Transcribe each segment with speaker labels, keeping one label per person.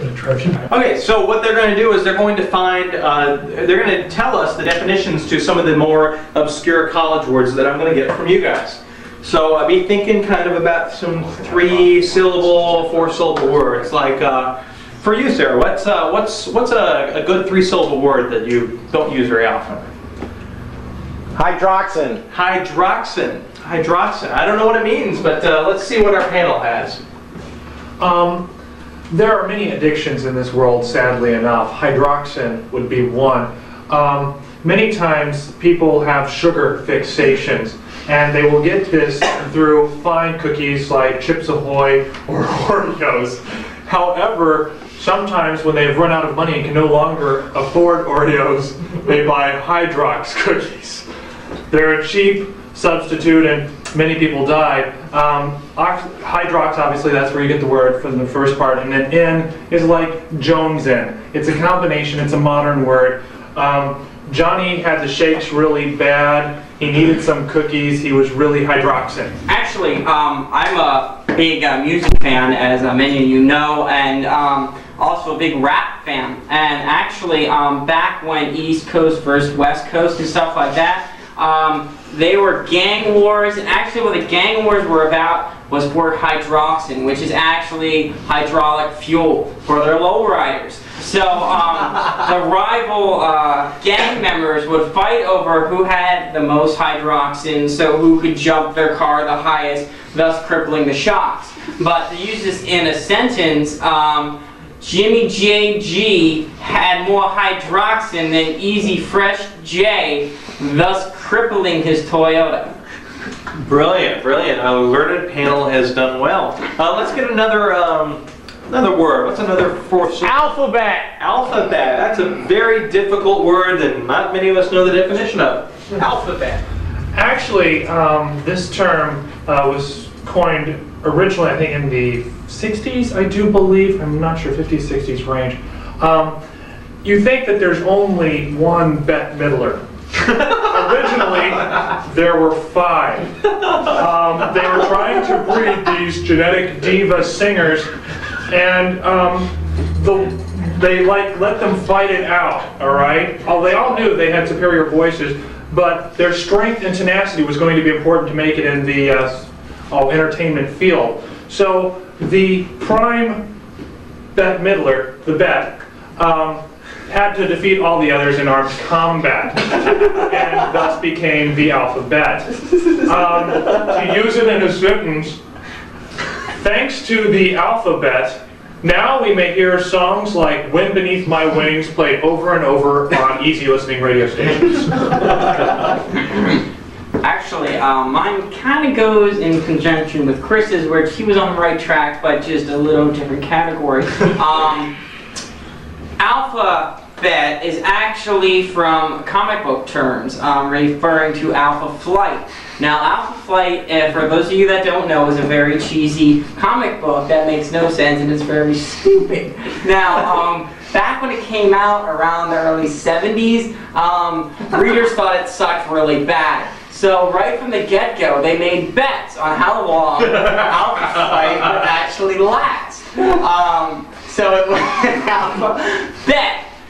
Speaker 1: Okay, so what they're going to do is they're going to find, they're going to tell us the definitions to some of the more obscure college words that I'm going to get from you guys. So I'll be thinking kind of about some 3-syllable, 4-syllable words. Like, for you, Sarah, what's a good 3-syllable word that you don't use very often?
Speaker 2: Hydroxin.
Speaker 1: Hydroxin. Hydroxin. I don't know what it means, but let's see what our panel has.
Speaker 3: There are many addictions in this world, sadly enough. Hydroxin would be one. Many times people have sugar fixations, and they will get this through fine cookies like Chips Ahoy or Oreos. However, sometimes when they've run out of money and can no longer afford Oreos, they buy Hydrox cookies. They're a cheap substitute, and many people die. Hydrox, obviously, that's where you get the word from the first part, and then in is like Jones in. It's a combination, it's a modern word. Johnny had the shakes really bad. He needed some cookies. He was really hydroxin.
Speaker 4: Actually, I'm a big music fan, as many of you know, and also a big rap fan. And actually, back when East Coast versus West Coast and stuff like that, they were gang wars, and actually what the gang wars were about was for hydroxin, which is actually hydraulic fuel for their lowriders. So the rival gang members would fight over who had the most hydroxin, so who could jump their car the highest, thus crippling the shocks. But to use this in a sentence, Jimmy J.G. had more hydroxin than Easy Fresh J, thus crippling his Toyota.
Speaker 1: Brilliant, brilliant. Our learned panel has done well. Let's get another word. What's another 4th?
Speaker 2: Alphabet.
Speaker 1: Alphabet. That's a very difficult word that not many of us know the definition of. Alphabet.
Speaker 3: Actually, this term was coined originally, I think, in the 60s, I do believe. I'm not sure, 50s, 60s range. You think that there's only one Bette Midler. Originally, there were 5. They were trying to breed these genetic diva singers, and they let them fight it out, all right? They all knew they had superior voices, but their strength and tenacity was going to be important to make it in the entertainment field. So the prime Bette Midler, the Bette, had to defeat all the others in armed combat, and thus became the alphabet. To use it in a sentence, thanks to the alphabet, now we may hear songs like Wind Beneath My Wings played over and over on easy listening radio stations.
Speaker 4: Actually, mine kind of goes in conjunction with Chris's, where he was on the right track, but just a little different category. Alphabet is actually from comic book terms, referring to Alpha Flight. Now, Alpha Flight, for those of you that don't know, is a very cheesy comic book that makes no sense and is very stupid. Now, back when it came out around the early 70s, readers thought it sucked really bad. So right from the get-go, they made bets on how long Alpha Flight would actually last. So it was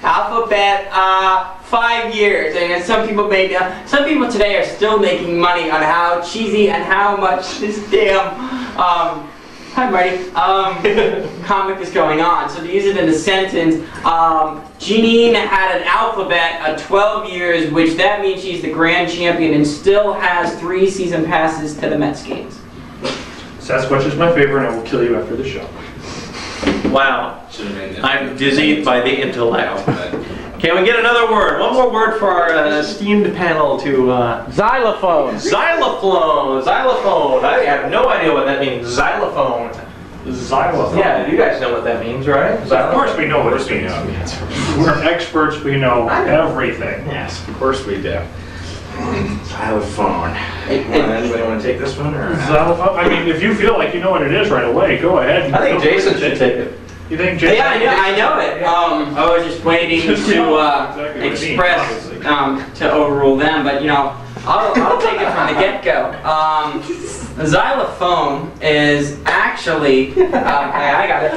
Speaker 4: Alphabet, 5 years, and some people today are still making money on how cheesy and how much this damn hi Marty comic is going on. So to use it in a sentence, Janine had an alphabet of 12 years, which that means she's the grand champion and still has 3 season passes to the Mets games.
Speaker 3: Sasquatch is my favorite, and I will kill you after the show.
Speaker 1: Wow. I'm dizzied by the intellect. Can we get another word? One more word for our esteemed panel to...
Speaker 2: Xylophone.
Speaker 1: Xylophone. Xylophone. I have no idea what that means. Xylophone.
Speaker 3: Xylophone.
Speaker 1: Yeah, you guys know what that means, right? Xylophone.
Speaker 3: Of course we know what it means. We're experts, we know everything.
Speaker 5: Yes, of course we do. Xylophone. Anybody want to take this one? Or?
Speaker 3: Xylophone? I mean, if you feel like you know what it is right away, go ahead.
Speaker 1: I think Jason should take it.
Speaker 3: You think Jason?
Speaker 4: Yeah, I know it. I was just waiting to express to overrule them, but you know, I'll take it from the get-go. Xylophone is actually, I got it.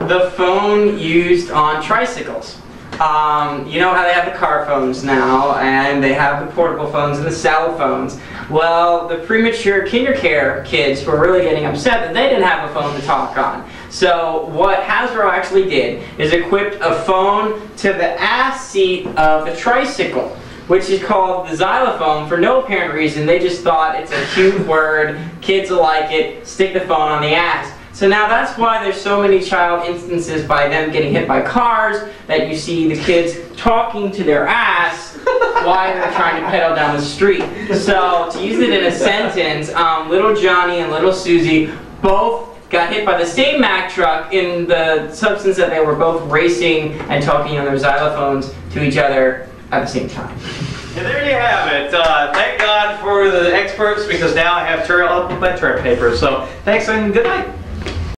Speaker 4: the phone used on tricycles. You know how they have the car phones now, and they have the portable phones and the cell phones. Well, the premature kindercare kids were really getting upset that they didn't have a phone to talk on. So what Hasbro actually did is equipped a phone to the ass seat of the tricycle, which is called the Xylophone for no apparent reason. They just thought it's a cute word, kids will like it, stick the phone on the ass. So now that's why there's so many child instances by them getting hit by cars, that you see the kids talking to their ass while they're trying to pedal down the street. So to use it in a sentence, little Johnny and little Susie both got hit by the same Mack truck in the substance that they were both racing and talking on their xylophones to each other at the same time.
Speaker 1: And there you have it. Thank God for the experts, because now I have help with my term paper. So thanks and good night.